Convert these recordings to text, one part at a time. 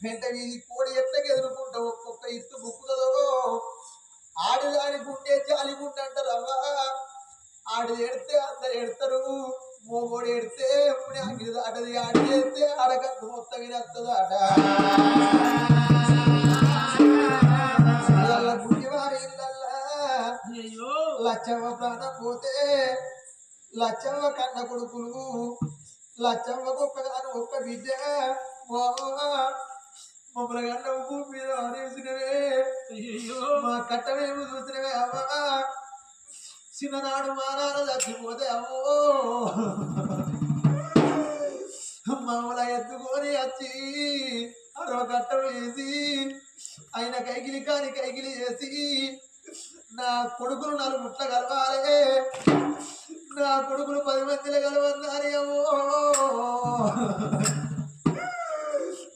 పెంట వీధి కోడి ఎట్లకి ఎదుర్కొంటా ఒక్కొక్క ఇత్తు బుక్కులలో ఆడిదాని గుండె జాలి గుండె అంటారు అవ్వా ఆడి ఎడితే అందరు ఎడతారు మోగోడు ఎడితే అగ్గి దాటది ఆడి ఎడితే ఆడకట్టు మొత్తం వినత్తదాట గుడివారి ఇళ్ళల్లా లచ్చవ్వ ప్రాణం పోతే లచ్చవ్వ కన్న కొడుకులు లచ్చవ్వకు ఒక్క బిడ్డ మమ్మల్ని కన్న భూమి మీద ఆనేసినవే మా కట్టమేమి చూసినవే అవ్వా చిన్ననాడు మా నాన్న చచ్చిపోతే అమ్మో మమ్మల్ని ఎత్తుకొని వచ్చి అరవ కట్టం వేసి ఆయన కైకిలి కాని కైకిలి చేసి నా కొడుకులు 4 ముట్ల కలవాలి నా కొడుకులు 10 మందిలో కలవన్నారి అమ్మో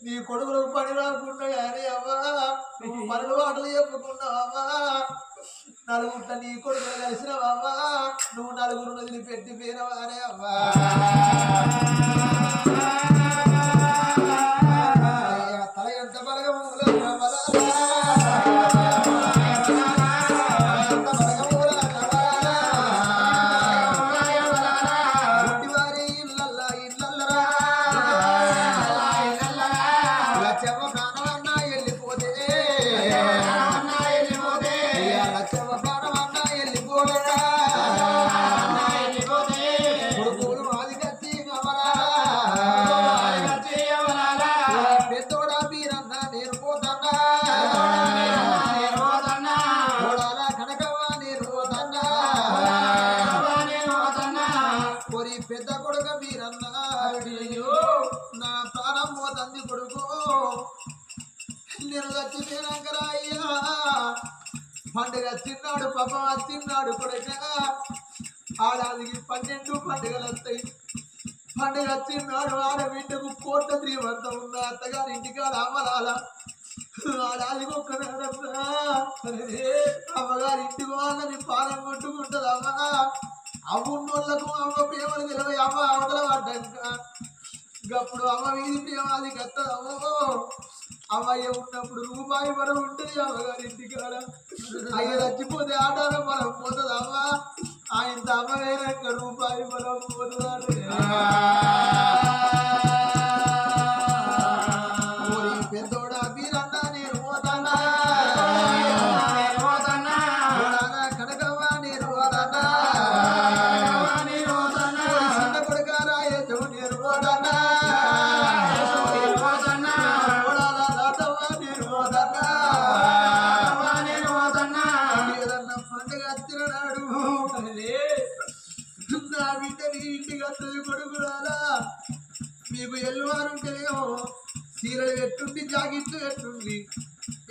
నీ కొడుకులకు పని రాకుండా కానీ అవ్వా పనులు వాటలు చెప్పుకున్నావా 4 ముట్ల నీ కొడుకులు కలిసినవమ్మా నువ్వు 4 వదిలిపెట్టి పోయినవానే అవ్వా తల ఎంత బలగములో పెద్ద కొడుక మీరన్నా నా ప్రాణం పోతంది కొడుకు నేను చచ్చిపోయినాకరా అయ్యా పండుగ తిన్నాడు పాపం తిన్నాడు కొడుక ఆడాదికి 12 పండుగలు వస్తాయి పండుగ తిన్నాడు ఆడబిడ్డకు 1 కోట్ల శ్రీమంతం ఉన్న అత్తగారి ఇంటికాడ అమ్మలాల ఆడాదికి ఒక్కనాడమ్మా అమ్మగారి ఇంటికి వాళ్ళని పాలన కొట్టుకుంటుంది అమ్మ అమ్మున్నోళ్లకు అమ్మ ప్రేమలు తెలివై అమ్మ అవతల పడ్డాక గప్పుడు అమ్మ వీధి ప్రేమ అది కత్తదమ్మో అమ్మయ్య ఉన్నప్పుడు రూపాయి మనం ఉంటుంది అమ్మగారి ఇంటికాడ అయ్య చచ్చిపోతే ఆటాల మనం పోతుంది అమ్మ ఆయన అమ్మ వేరక్క రూపాయి మనం పోతున్నాడు పెద్దోడా మీరన్నా నేను పోతానా కనకవ్వ నేను పోతానా చిన్న కొడుకారా ఏదో నేను పోతానా ఏదన్నా పండుగ తిననాడు నా బిడ్డని ఇంటికి వస్తుంది కొడుకురాలా మీకు ఎల్లువారుంటేనేమో చీరలు పెట్టుండి జాకెట్లు పెట్టుండి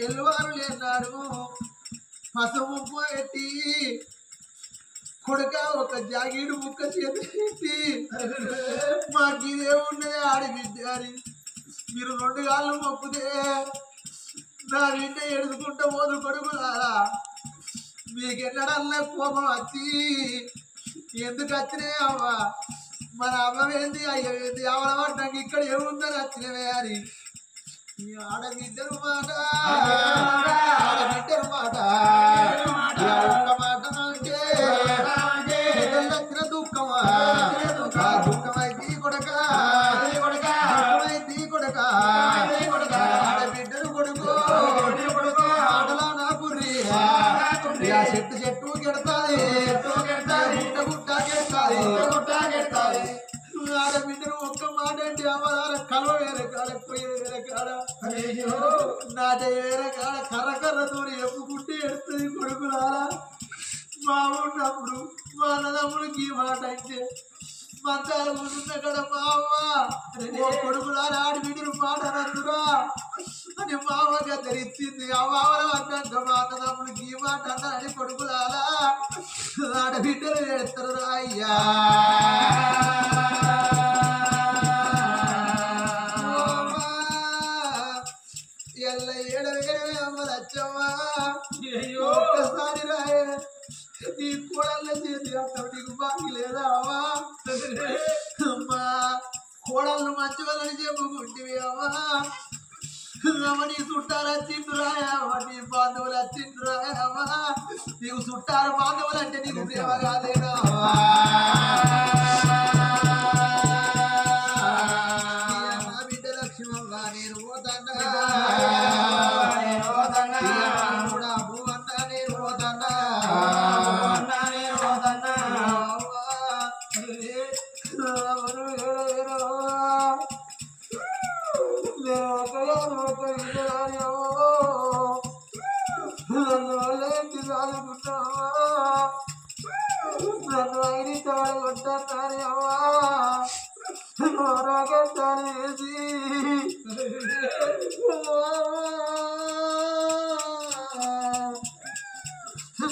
ఎల్లువారు లేనాడు పసుపు పెట్టి కొడుక ఒక జాగీడు ముక్క చేతి పెట్టి మాకు ఇదేమున్నది ఆడి బిడ్డ అని మీరు 2 కాళ్ళు మొక్కుతే నా బిడ్డ ఎడుచుకుంటూ పోదు కొడుకులారా మీకు ఎన్నడన్నా కోపం వచ్చి ఎందుకు వచ్చినాయి అవ్వ మన అమ్మవేంది అయ్యేంది అవలబడ్డాక ఇక్కడ ఏముందని వచ్చినవే అని ఆడబిడ్డరు మాట ఆడబిడ్డరు మాట ఒక్క మాట అంటే వచ్చిన దుఃఖమా దుఃఖమైతే కొడక దుఃఖమైతే కొడక ఆడబిడ్డరు కొడుకు ఆడలా నా కుర్రి చెట్టు చెట్టు కెడతాది గుట్ట గుట్ట కెడతాది ఆడబిడ్డరు ఒక్క మాట అంటే అమ్మదార కలవ వేరే కాడ పోయి వేరే కాడ నాట వేరే కాడ కర్ర కర్ర తోని ఎప్పుకుంటే ఎడుతుంది కొడుకులారా మా ఉన్నప్పుడు మా అన్నదమ్ముడికి ఈ మాట అంటే మంచాలు ముందున్న కడ మావ కొడుకులారా ఆడబిడ్డరు మాట నందురా అని మావ గద్దరిచ్చింది ఆ మావల అన్నాక మా అన్నదమ్ముడికి ఈ మాట అన్నారని కొడుకులారా ఆడబిడ్డలు ఎడతారు అయ్యా ఎల్ల ఏడవేడవే అమ్మ లచ్చమ్మా ఒక్కసారి రాయే నీ కోడళ్ళ చేతి అంటావు నీకు బాకి లేదా అమ్మా అమ్మా కోడళ్ళు మంచి వాళ్ళని చెప్పుకుంటివి అమ్మా రమణి చుట్టాలు వచ్చిండ్రాయమ్మ నీ బాంధవులు వచ్చిండ్రాయమ్మ నీకు చుట్టాలు బాంధవులు అంటే నీకు ప్రేమ కాదేనా బిడ్డ లక్ష్మమ్మ నేను పోతానా కూడా భూవన్న నేను పోతానా నన్ను ఐదు తాడు కొట్టాను అవ్వరాగంటాను వేసి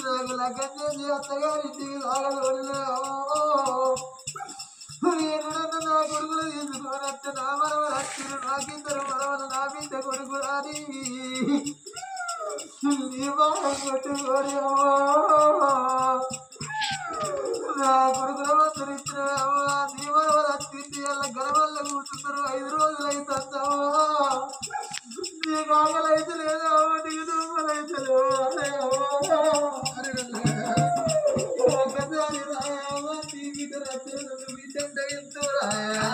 నాకు లగ్గం చేసి అత్తగారింటికి రాగలే నేను నా కొడుకులు తీసుకొని వస్తే నా మనవలు వచ్చిన నాకిద్దరు మనవలు నా బిడ్డ కొడుకు రాని నీ బాగా కొట్టుకోని నా కొడుకుల మందులు ఇచ్చిన నీ మనవలు వచ్చింది అలా గర్వల్లో కూర్చున్నారు 5 రోజులు అవుతుందావా నీకు ఆకలైతే లేదా నీకు దూమలైతే ఒకసారి రాయావా నీ బిడ్డ రచ్చ బిడ్డ ఎంతో రాయా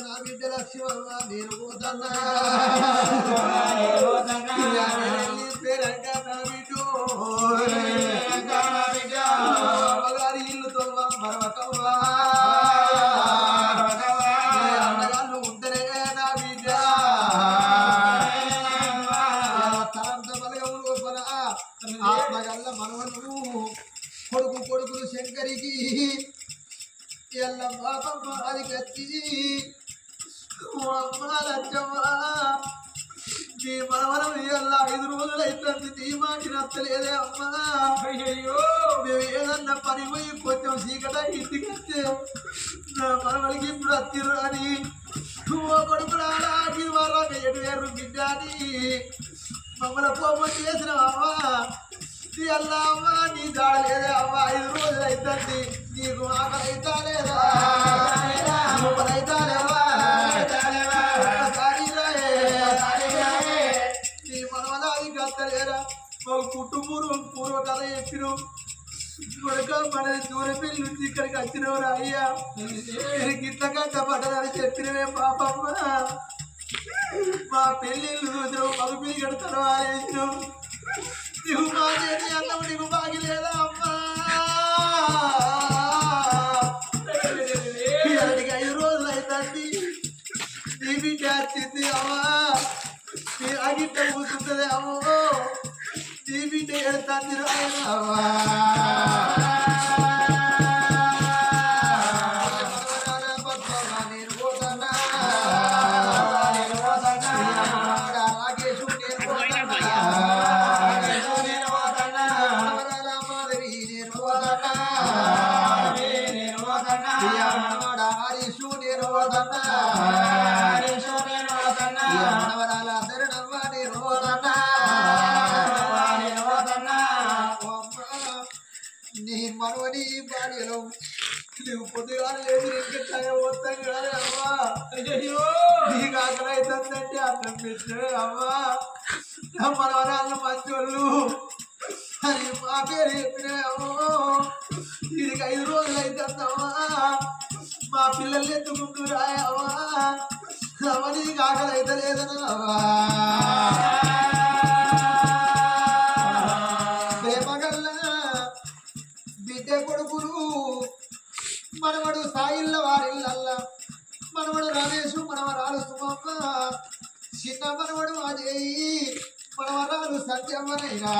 నా బిడ్డ లక్ష్మమ్మ నేను పోతానా పేరంట నా బిడ్డు అమ్మగారి ఇల్లుతో మరవకవ్వా అన్నగాళ్ళు ఉంటరే నా బిడ్డ తలంత బలగము లోపల ఆత్మగల్ల మనవను కొడుకులు శంకరికి ఎల్ల పాపం అది కత్తి అమ్మ లచ్చమ్మ నీ మనవరం ఎల్లా 5 రోజులు అవుతుంది నీ మాటి నచ్చలేదే అమ్మా అయ్యో మేము ఏదన్నా పని పోయి కొంచెం చీకట ఇంటికి వస్తే నా మనవడికి ఇప్పుడు వచ్చిర్రు అని కొడుకురాలా వాళ్ళ 7 బిడ్డ అని మమ్మల్ని కోపం చేసిన అమ్మా నీ అల్లా అమ్మ నీ దాడలేదే అమ్మ 5 రోజులు అవుతుంది నీకు ఆకలి అవుతా లేదా అవుతా లేవా నీ మనవలాది కత్తలేరా మాకు పూర్వ కథ చెప్పిన కొడుక మన దూర పెళ్లి నుంచి ఇక్కడికి వచ్చినవరా అయ్యా గిట్ల గంట పడ్డదని చెప్పినవే పాపమ్మ మా పెళ్ళిళ్ళు చూసినావు మగ పిల్లి కడతాను ఆలోచించు నీకు బాగేది అన్నవు నీకు బాగిలేదా అమ్మా 5 రోజులు అవుతుంది నీ బిడ్డ వచ్చింది అమ్మా నీ అగిట్ట కూర్చుంటుంది అమ్మో నీ బిడ్డ ఎడతాంది రాయమ్మా నేను పోతానా రాకేష్ నేను పోతానా మాధవి నేను పోతానా హరీషు నేను పోతానా మనవరాల ధరణమ్మ నేను పోతానా నీ మనవని భార్యలో నువ్వు పొద్దుగా లేదు ఇంకెట్లా పోతాం కానీ అమ్మా నీకు ఆకలి అవుతుందంటే అన్నం పెట్టాడు అమ్మా మనవరాళ్ళు మంచోళ్ళు అని మా పేరు చెప్పినామో వీడికి 5 రోజులు అవుతుందమ్మా మా పిల్లల్ని ఎత్తుకుంటూ రాయమ్మా అమ్మ నీకు ఆకలి అయితే లేదన్నా ప్రేమగల్ల బిడ్డ కొడుకులు మనవడు సాయిల్ల వారిల్లల్లా మనవడు రమేష్ మనవరాలు సుమమ్మ చిన్న మనవడు అజయ్ మనవరాలు సత్యమ్మనైనా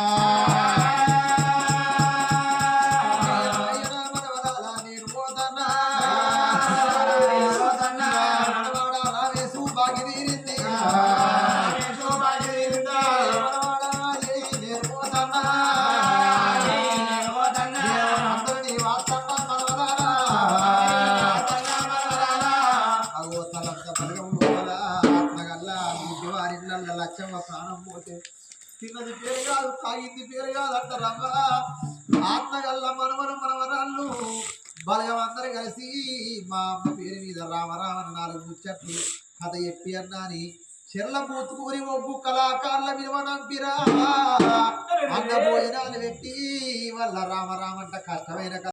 మనవరాల నేను పోతానా రమేష్ బాగి తీరింది నేను పోతానా అందరినీ వాస్తవ మనవరాలా అగో తలంత బలగం ఆత్మగల్లా ముద్దు వారిళ్ళ లక్ష్యమ్మ ప్రాణం పోతే తిన్నది పేరు కాదు తాగింది పేరు కాదు అంటారమ్మ ఆత్మగల్ల మనవరాళ్ళు బలగం అందరు కలిసి మా అమ్మ పేరు మీద రామరామని 4 ముచ్చట్లు కథ చెప్పి అన్నాని చెర్ల పూతుకూరి ఒగ్గు కళాకారుల విలువనంపిరా అన్న భోజనాలు పెట్టి వల్ల రామరామంట కష్టమైన